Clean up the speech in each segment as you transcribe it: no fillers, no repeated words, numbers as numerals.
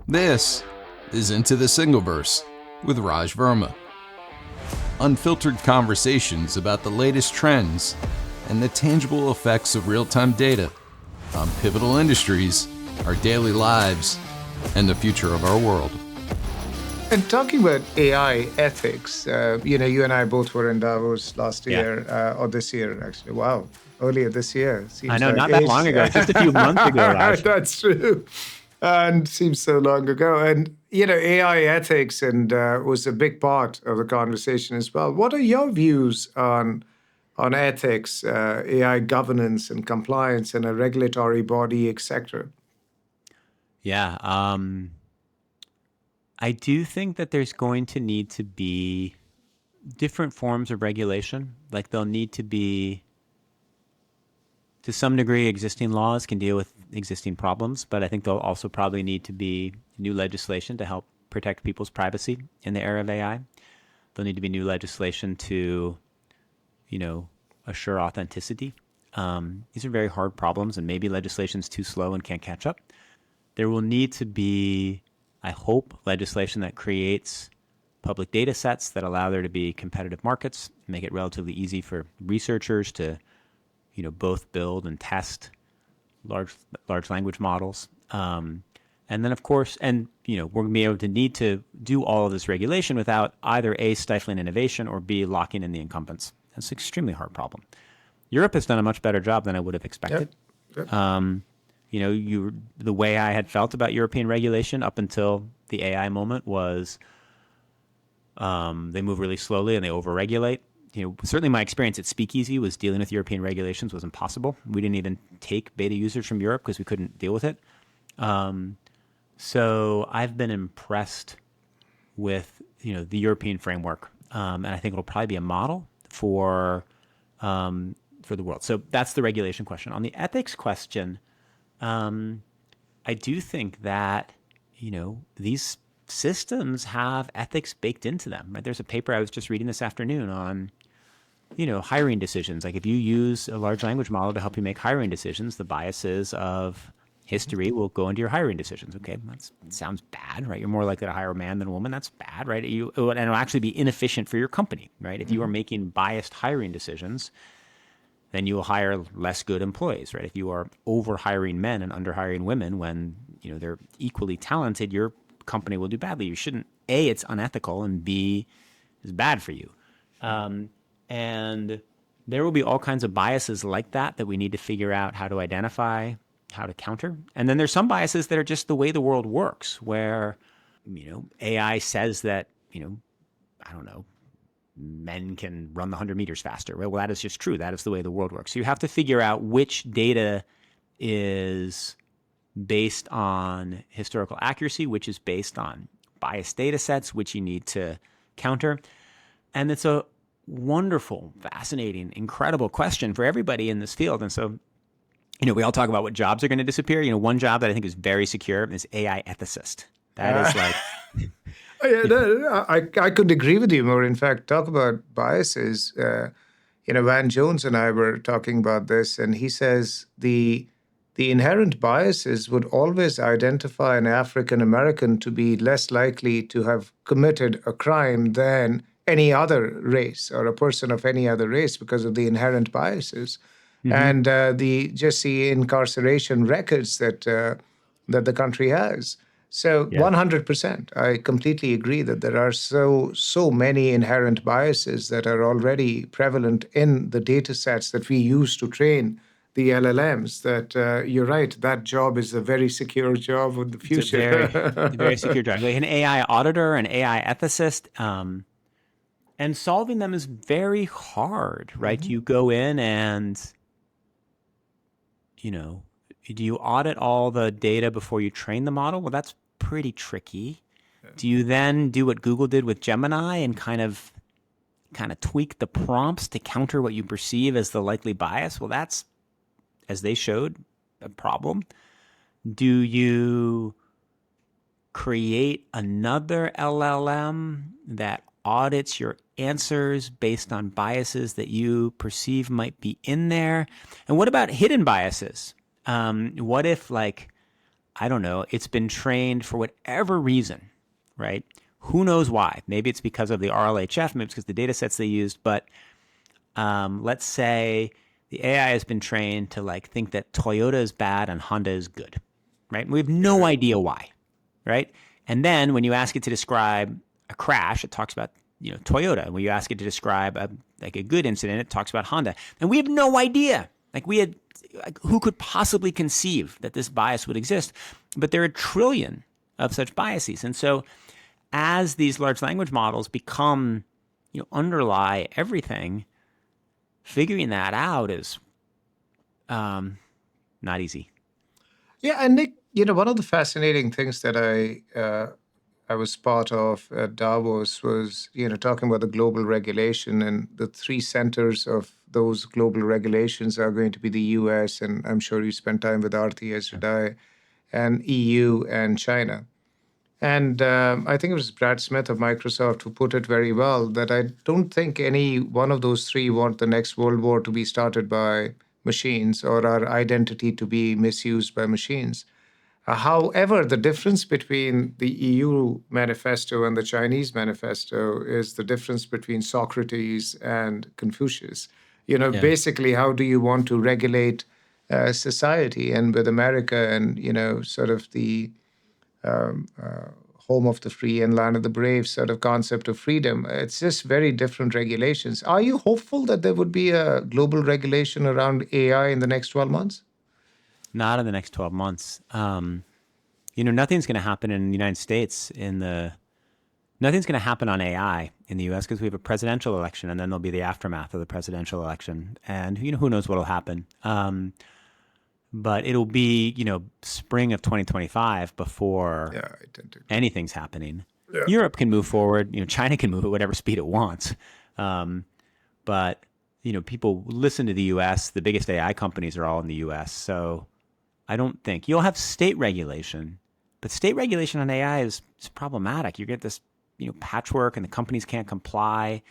This is Into the SingleVerse with Raj Verma. Unfiltered conversations about the latest trends and the tangible effects of real-time data on pivotal industries, our daily lives, and the future of our world. And talking about AI ethics, you and I both were in Davos last year, or this year, actually. Wow, earlier this year. Seems I know, like not that long ago, just a few months ago, Raj. That's true. And seems so long ago. And, AI ethics was a big part of the conversation as well. What are your views on ethics, AI governance and compliance and a regulatory body, etc.? Yeah, I do think that there's going to need to be different forms of regulation. Like there'll need to be, to some degree, existing laws can deal with existing problems, but I think there'll also probably need to be new legislation to help protect people's privacy in the era of AI. There'll need to be new legislation to, assure authenticity. These are very hard problems, and maybe legislation's too slow and can't catch up. There will need to be, I hope, legislation that creates public data sets that allow there to be competitive markets, make it relatively easy for researchers to, both build and test large language models. And then, of course, we're going to be able to need to do all of this regulation without either A, stifling innovation, or B, locking in the incumbents. That's an extremely hard problem. Europe has done a much better job than I would have expected. Yep. The way I had felt about European regulation up until the AI moment was they move really slowly and they overregulate. Certainly my experience at Speakeasy was dealing with European regulations was impossible. We didn't even take beta users from Europe because we couldn't deal with it. So I've been impressed with the European framework, and I think it'll probably be a model for the world. So that's the regulation question. On the ethics question, I do think that, these systems have ethics baked into them, right? There's a paper I was just reading this afternoon on, hiring decisions. Like if you use a large language model to help you make hiring decisions, the biases of history will go into your hiring decisions. Okay, that sounds bad, right? You're more likely to hire a man than a woman. That's bad, right? And it'll actually be inefficient for your company, right? If you are making biased hiring decisions, then you will hire less good employees, right? If you are over-hiring men and under-hiring women when, they're equally talented, your company will do badly. You shouldn't, A, it's unethical, and B, is bad for you. And there will be all kinds of biases like that we need to figure out how to identify, how to counter. And then there's some biases that are just the way the world works, where, AI says that, men can run the 100 meters faster. Well, that is just true. That is the way the world works. So you have to figure out which data is based on historical accuracy, which is based on biased data sets, which you need to counter. And it's a wonderful, fascinating, incredible question for everybody in this field. And so, we all talk about what jobs are going to disappear. One job that I think is very secure is AI ethicist. That is like... I couldn't agree with you more. In fact, talk about biases. Van Jones and I were talking about this, and he says the inherent biases would always identify an African American to be less likely to have committed a crime than any other race or a person of any other race because of the inherent biases. Mm-hmm. And the incarceration records that the country has. So 100%, I completely agree that there are so many inherent biases that are already prevalent in the data sets that we use to train the LLMs, that you're right, that job is a very secure job of the future. It's a very secure job. Like an AI auditor, an AI ethicist, and solving them is very hard, right? Mm-hmm. You go in and, do you audit all the data before you train the model? Well, that's pretty tricky. Yeah. Do you then do what Google did with Gemini and kind of tweak the prompts to counter what you perceive as the likely bias? Well, that's, as they showed, a problem. Do you create another LLM that audits your answers based on biases that you perceive might be in there? And what about hidden biases? What if, I don't know, it's been trained for whatever reason, right? Who knows why? Maybe it's because of the RLHF, maybe it's because the data sets they used, but let's say the AI has been trained to like think that Toyota is bad and Honda is good, right? And we have no idea why, right? And then when you ask it to describe a crash, it talks about Toyota. And when you ask it to describe a good incident, it talks about Honda. And we have no idea. Who could possibly conceive that this bias would exist? But there are a trillion of such biases. And so as these large language models become, underlie everything, figuring that out is not easy. Yeah, and Nick, one of the fascinating things that I was part of at Davos was, talking about the global regulation, and the three centers of those global regulations are going to be the US, and I'm sure you spent time with Aarti, as did I, and EU and China. And I think it was Brad Smith of Microsoft who put it very well, that I don't think any one of those three want the next World War to be started by machines or our identity to be misused by machines. However, the difference between the EU manifesto and the Chinese manifesto is the difference between Socrates and Confucius. Basically, how do you want to regulate society? And with America and, sort of the home of the free and land of the brave sort of concept of freedom, it's just very different regulations. Are you hopeful that there would be a global regulation around AI in the next 12 months? Not in the next 12 months. Nothing's going to happen in the United States nothing's going to happen on AI in the US because we have a presidential election, and then there'll be the aftermath of the presidential election. And who knows what'll happen. But it'll be, spring of 2025 before anything's happening. Yeah. Europe can move forward. China can move at whatever speed it wants. But people listen to the US. The biggest AI companies are all in the US. So I don't think you'll have state regulation, but state regulation on AI is problematic. You get this, patchwork, and the companies can't comply.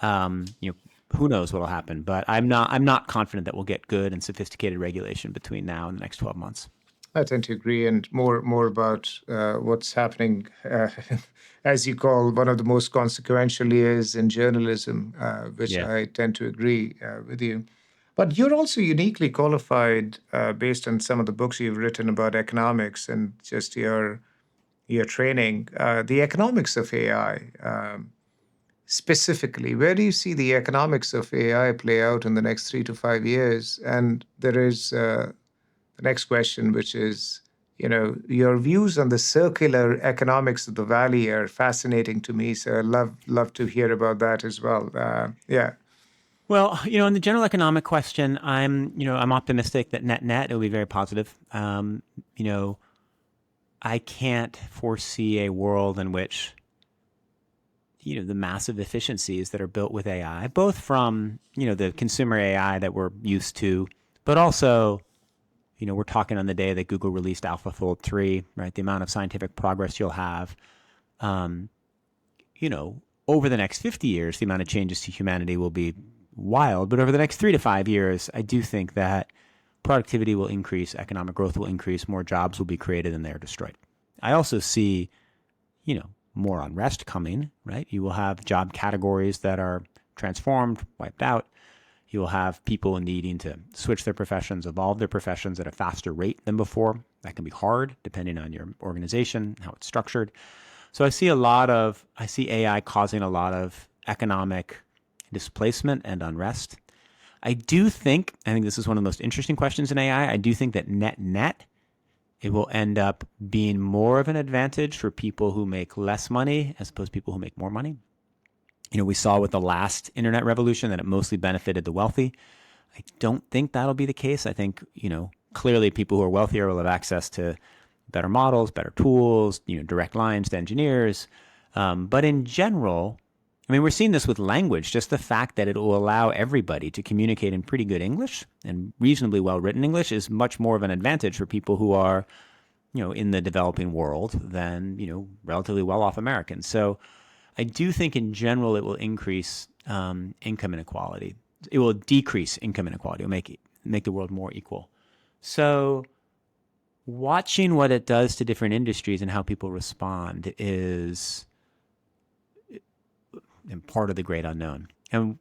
Who knows what'll happen? But I'm not confident that we'll get good and sophisticated regulation between now and the next 12 months. I tend to agree, and more about what's happening, as you call one of the most consequential years in journalism, which I tend to agree with you. But you're also uniquely qualified based on some of the books you've written about economics and just your training, the economics of AI. Specifically, where do you see the economics of AI play out in the next 3 to 5 years? And there is the next question, which is, your views on the circular economics of the valley are fascinating to me. So I'd love to hear about that as well. Well, in the general economic question, I'm optimistic that net it will be very positive. I can't foresee a world in which the massive efficiencies that are built with AI, both from, the consumer AI that we're used to, but also, we're talking on the day that Google released AlphaFold 3, right? The amount of scientific progress you'll have, over the next 50 years, the amount of changes to humanity will be wild. But over the next 3 to 5 years, I do think that productivity will increase, economic growth will increase, more jobs will be created, and they're destroyed. I also see, more unrest coming, right? You will have job categories that are transformed, wiped out. You will have people needing to switch their professions, evolve their professions at a faster rate than before. That can be hard depending on your organization, how it's structured. So I see AI causing a lot of economic displacement and unrest. I think this is one of the most interesting questions in AI. I do think that net, it will end up being more of an advantage for people who make less money as opposed to people who make more money. We saw with the last internet revolution that it mostly benefited the wealthy. I don't think that'll be the case. I think, clearly people who are wealthier will have access to better models, better tools, direct lines to engineers. But in general, we're seeing this with language, just the fact that it will allow everybody to communicate in pretty good English and reasonably well-written English is much more of an advantage for people who are, in the developing world than, relatively well-off Americans. So I do think in general it will increase income inequality. It will decrease income inequality. It will make the world more equal. So watching what it does to different industries and how people respond is part of the great unknown. And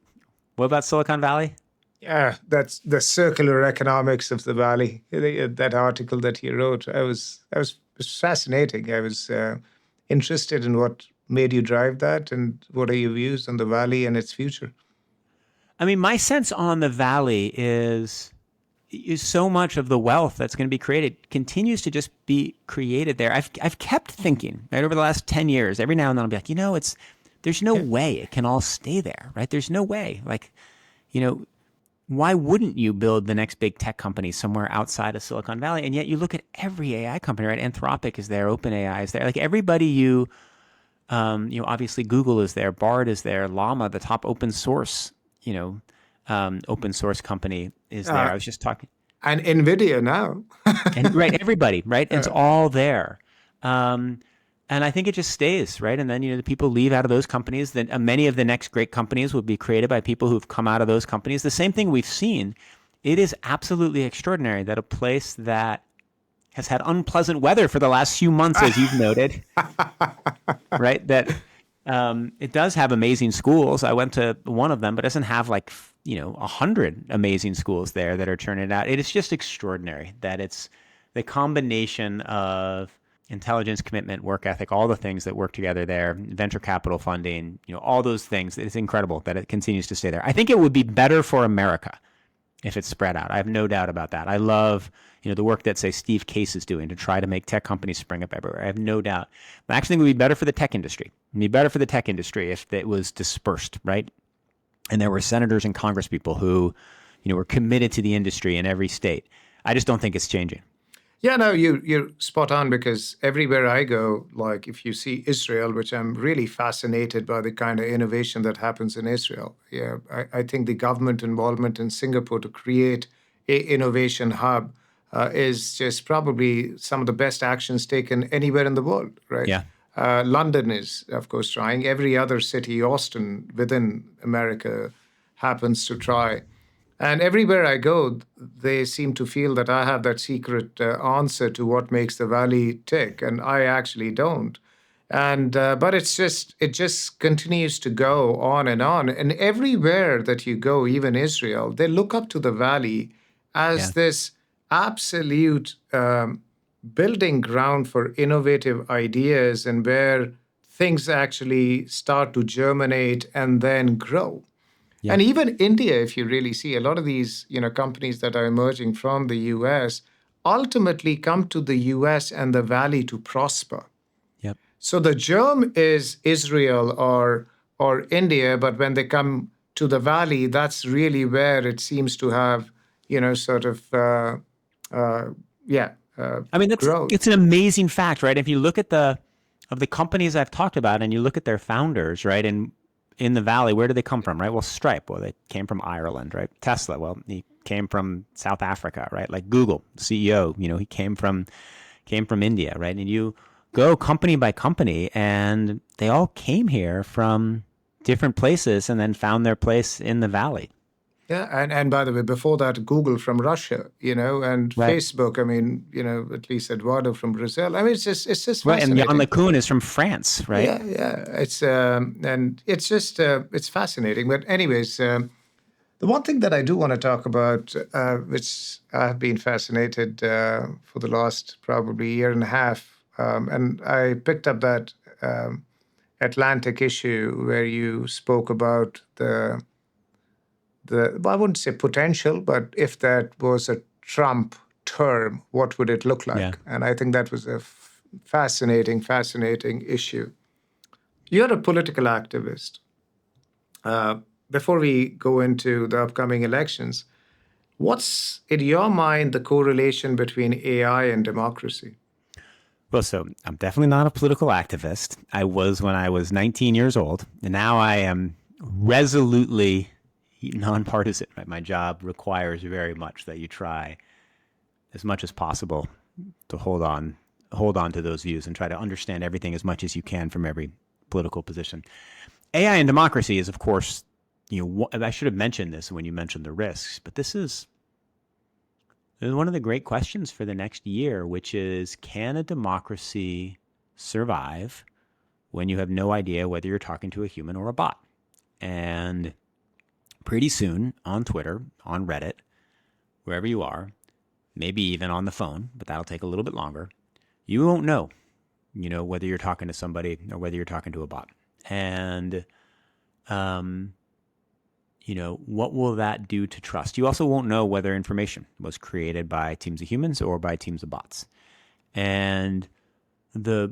what about Silicon Valley? Yeah, that's the circular economics of the valley. That article that he wrote, it was fascinating. I was interested in what made you drive that, and what are your views on the valley and its future. I mean, my sense on the valley is so much of the wealth that's going to be created continues to just be created there. I've kept thinking, right, over the last 10 years, every now and then I'll be like, there's no way it can all stay there, right? There's no way. Like, why wouldn't you build the next big tech company somewhere outside of Silicon Valley? And yet you look at every AI company, right? Anthropic is there, OpenAI is there. Like everybody obviously Google is there, Bard is there, Llama, the top open source company is there. I was just talking. And NVIDIA now. And right, everybody, right? It's all there. And I think it just stays, right? And then, the people leave out of those companies. Then many of the next great companies will be created by people who've come out of those companies. The same thing we've seen. It is absolutely extraordinary that a place that has had unpleasant weather for the last few months, as you've noted, right? That it does have amazing schools. I went to one of them, but it doesn't have 100 amazing schools there that are churning out. It is just extraordinary that it's the combination of intelligence, commitment, work ethic, all the things that work together there, venture capital funding, all those things. It's incredible that it continues to stay there. I think it would be better for America if it's spread out. I have no doubt about that. I love, the work that, say, Steve Case is doing to try to make tech companies spring up everywhere. I have no doubt. I actually think it would be better for the tech industry. It would be better for the tech industry if it was dispersed, right? And there were senators and congresspeople who, were committed to the industry in every state. I just don't think it's changing. Yeah, no, you're spot on, because everywhere I go, like if you see Israel, which I'm really fascinated by the kind of innovation that happens in Israel. Yeah, I think the government involvement in Singapore to create a innovation hub is just probably some of the best actions taken anywhere in the world, right? Yeah. London is, of course, trying. Every other city, Austin, within America, happens to try. And everywhere I go, they seem to feel that I have that secret answer to what makes the valley tick, and I actually don't. And but it just continues to go on and on. And everywhere that you go, even Israel, they look up to the valley as this absolute building ground for innovative ideas, and where things actually start to germinate and then grow. Yeah. And even India, if you really see, a lot of these, companies that are emerging from the US ultimately come to the US and the valley to prosper. Yep. So the germ is Israel or India, but when they come to the valley, that's really where it seems to have, growth. It's an amazing fact, right? If you look at the companies I've talked about and you look at their founders, right, and in the valley, where do they come from, right? Well, Stripe, they came from Ireland, right? Tesla, he came from South Africa, right? Like Google, CEO, he came from India, right? And you go company by company, and they all came here from different places and then found their place in the valley. Yeah, and by the way, before that, Google from Russia, and right. Facebook, at least Eduardo from Brazil. It's just right. fascinating. And Jan LeCun is from France, right? Yeah. It's and it's just it's fascinating. But anyways, the one thing that I do want to talk about, which I've been fascinated for the last probably year and a half, and I picked up that Atlantic issue where you spoke about the I wouldn't say potential, but if that was a Trump term, what would it look like? Yeah. And I think that was a fascinating issue. You're a political activist. Before we go into the upcoming elections, what's, in your mind, the correlation between AI and democracy? Well, so I'm definitely not a political activist. I was when I was 19 years old, and now I am resolutely nonpartisan, right? My job requires very much that you try as much as possible to hold on to those views and try to understand everything as much as you can from every political position. AI and democracy is, of course, I should have mentioned this when you mentioned the risks, but this is one of the great questions for the next year, which is, can a democracy survive when you have no idea whether you're talking to a human or a bot? And pretty soon on Twitter, on Reddit, wherever you are, maybe even on the phone, but that'll take a little bit longer, you won't know, whether you're talking to somebody or whether you're talking to a bot. And, what will that do to trust? You also won't know whether information was created by teams of humans or by teams of bots. And the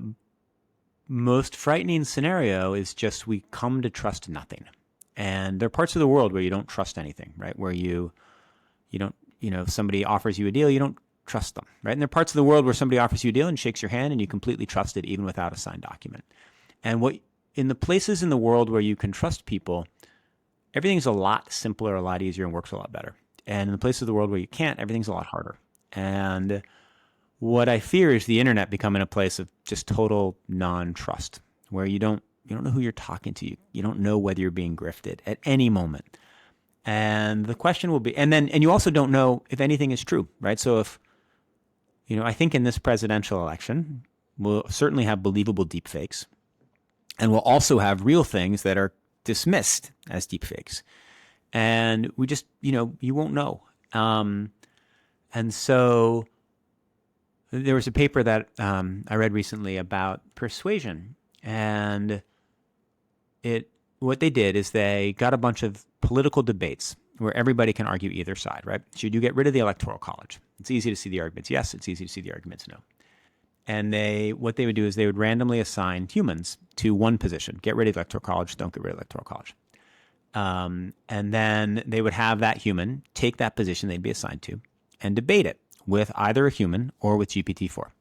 most frightening scenario is just we come to trust nothing. And there are parts of the world where you don't trust anything, right? Where you don't, if somebody offers you a deal, you don't trust them, right? And there are parts of the world where somebody offers you a deal and shakes your hand and you completely trust it even without a signed document. And in the places in the world where you can trust people, everything's a lot simpler, a lot easier, and works a lot better. And in the places of the world where you can't, everything's a lot harder. And what I fear is the internet becoming a place of just total non-trust, where you don't know who you're talking to. You don't know whether you're being grifted at any moment. And the question will be, and you also don't know if anything is true, right? So if, I think in this presidential election, we'll certainly have believable deepfakes, and we'll also have real things that are dismissed as deepfakes. And we just, you won't know. And so there was a paper that I read recently about persuasion, and what they did is they got a bunch of political debates where everybody can argue either side, right? Should you get rid of the Electoral College? It's easy to see the arguments yes, it's easy to see the arguments no. And what they would do is they would randomly assign humans to one position. Get rid of the Electoral College, don't get rid of the Electoral College. And then they would have that human take that position they'd be assigned to and debate it with either a human or with GPT-4.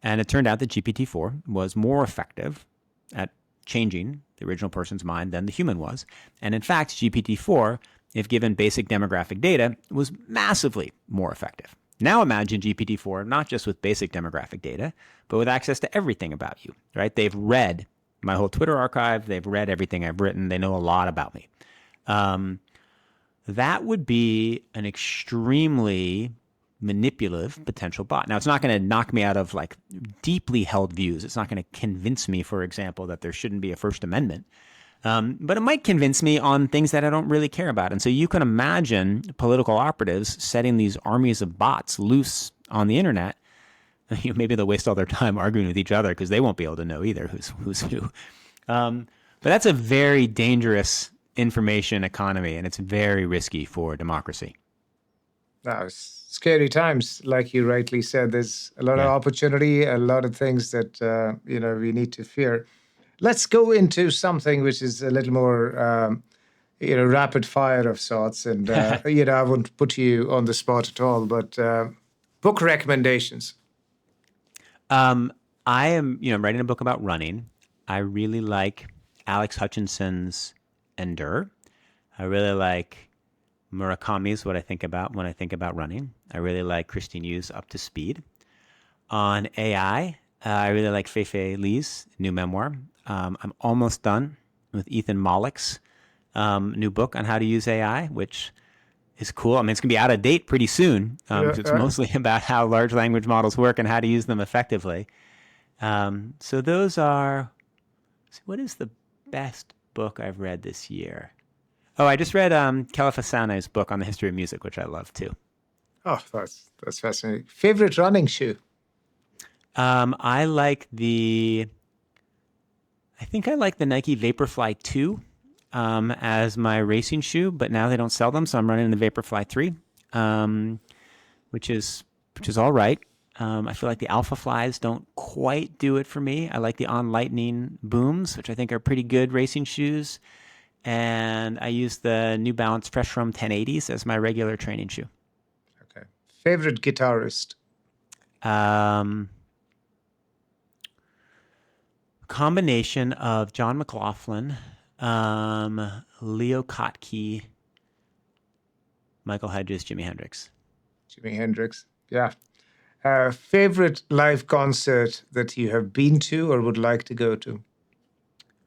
And it turned out that GPT-4 was more effective at changing the original person's mind than the human was. And in fact, GPT-4, if given basic demographic data, was massively more effective. Now imagine GPT-4 not just with basic demographic data, but with access to everything about you, right? They've read my whole Twitter archive. They've read everything I've written. They know a lot about me. That would be an extremely manipulative potential bot. Now, it's not going to knock me out of like deeply held views. It's not going to convince me, for example, that there shouldn't be a First Amendment. But it might convince me on things that I don't really care about. And so you can imagine political operatives setting these armies of bots loose on the internet. Maybe they'll waste all their time arguing with each other because they won't be able to know either who's who. But that's a very dangerous information economy, and it's very risky for democracy. Now, scary times, like you rightly said. There's a lot of opportunity, a lot of things that we need to fear. Let's go into something which is a little more, rapid fire of sorts. And I won't put you on the spot at all, but book recommendations. I am, writing a book about running. I really like Alex Hutchinson's Endure. I really like Murakami's What I Think About When I Think About Running. I really like Christine Yu's Up to Speed. On AI, I really like Fei-Fei Li's new memoir. I'm almost done with Ethan Mollick's new book on how to use AI, which is cool. I mean, it's going to be out of date pretty soon. It's mostly about how large language models work and how to use them effectively. So those are, what is the best book I've read this year? Oh, I just read Kelefa Sane's book on the history of music, which I love too. Oh, that's fascinating. Favorite running shoe? I like the Nike Vaporfly 2 as my racing shoe, but now they don't sell them, so I'm running the Vaporfly 3, which is all right. I feel like the Alpha Flies don't quite do it for me. I like the On Lightning Booms, which I think are pretty good racing shoes. And I use the New Balance Fresh Roam 1080s as my regular training shoe. Okay. Favorite guitarist? Combination of John McLaughlin, Leo Kottke, Michael Hedges, Jimi Hendrix. Jimi Hendrix, yeah. Favorite live concert that you have been to or would like to go to?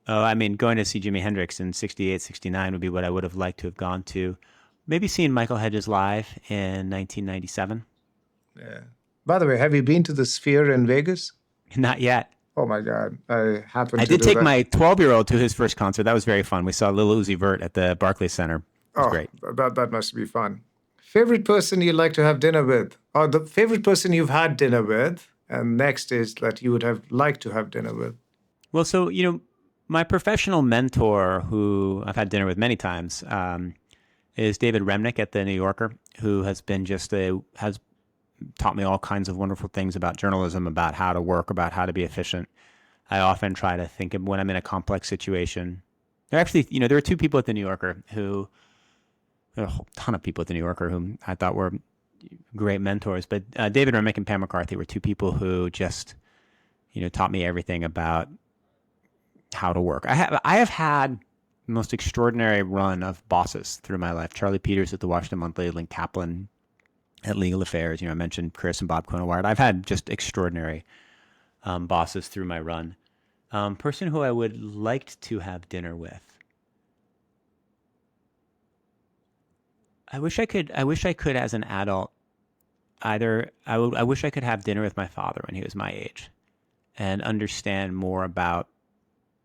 Oh, I mean, going to see Jimi Hendrix in 68, 69 would be what I would have liked to have gone to. Maybe seeing Michael Hedges live in 1997. Yeah. By the way, have you been to the Sphere in Vegas? Not yet. Oh my God, I happened I to did do take that. my 12-year-old to his first concert. That was very fun. We saw Lil Uzi Vert at the Barclays Center. It was great. That must be fun. Favorite person you'd like to have dinner with, or the favorite person you've had dinner with, and next is that you would have liked to have dinner with. Well, so, my professional mentor, who I've had dinner with many times, is David Remnick at the New Yorker, who has been has taught me all kinds of wonderful things about journalism, about how to work, about how to be efficient. I often try to think of when I'm in a complex situation. There actually, there were two people at the New Yorker there are a whole ton of people at the New Yorker whom I thought were great mentors, but David Remnick and Pam McCarthy were two people who just, taught me everything about how to work. I have had the most extraordinary run of bosses through my life. Charlie Peters at the Washington Monthly, Lynn Kaplan at Legal Affairs. I mentioned Chris and Bob Cohen Wired. I've had just extraordinary bosses through my run. Person who I would like to have dinner with. I wish I could as an adult. I wish I could have dinner with my father when he was my age, and understand more about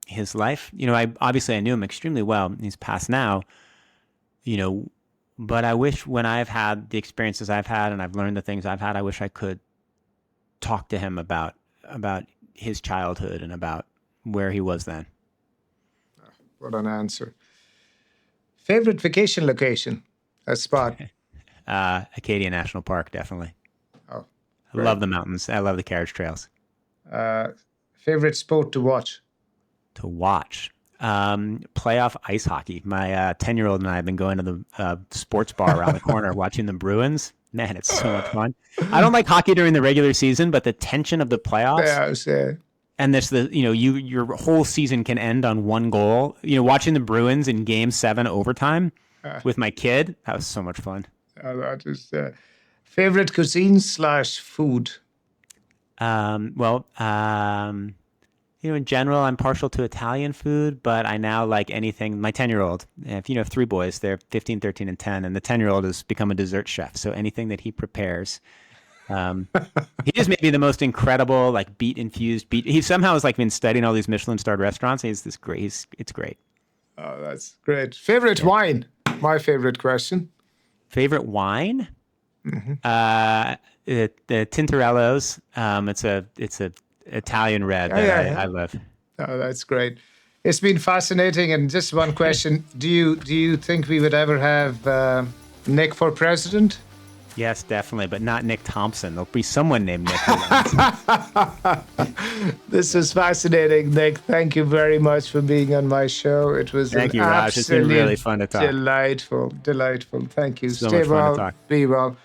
his life. I knew him extremely well. He's passed now. But I wish when I've had the experiences I've had and I've learned the things I've had, I wish I could talk to him about his childhood and about where he was then. What an answer. Favorite vacation location? A spot? Acadia National Park, definitely. Oh, I love the mountains. I love the carriage trails. Favorite sport to watch? To watch? Playoff ice hockey. My 10-year-old and I have been going to the sports bar around the corner watching the Bruins. Man, it's so much fun. I don't like hockey during the regular season, but the tension of the playoffs. Yeah, and your whole season can end on one goal. Watching the Bruins in Game 7 overtime with my kid, that was so much fun. That is favorite cuisine / food. In general, I'm partial to Italian food, but I now like anything. My 10-year-old, if you have three boys, they're 15, 13, and 10, and the 10-year-old has become a dessert chef. So anything that he prepares, he just made me the most incredible, beet infused. He somehow has been studying all these Michelin starred restaurants. He's this great. It's great. Oh, that's great. Favorite wine? My favorite question. Favorite wine? Mm-hmm. The Tintorello's. It's a Italian red that I love. Oh, that's great. It's been fascinating. And just one question: Do you think we would ever have Nick for president? Yes, definitely, but not Nick Thompson. There'll be someone named Nick. This was fascinating, Nick. Thank you very much for being on my show. It was Thank you, Raj. It's been really fun to talk. Delightful. Thank you. So Stay much fun well. to talk. Be well.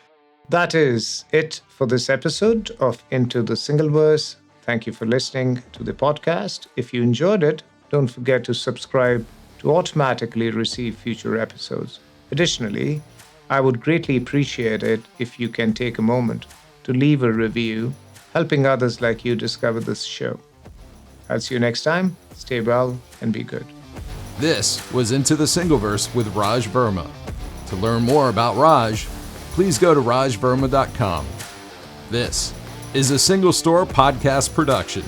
That is it for this episode of Into the SingleVerse. Thank you for listening to the podcast. If you enjoyed it, don't forget to subscribe to automatically receive future episodes. Additionally, I would greatly appreciate it if you can take a moment to leave a review, helping others like you discover this show. I'll see you next time. Stay well and be good. This was Into the SingleVerse with Raj Verma. To learn more about Raj, please go to rajverma.com. This is a Single Store podcast production.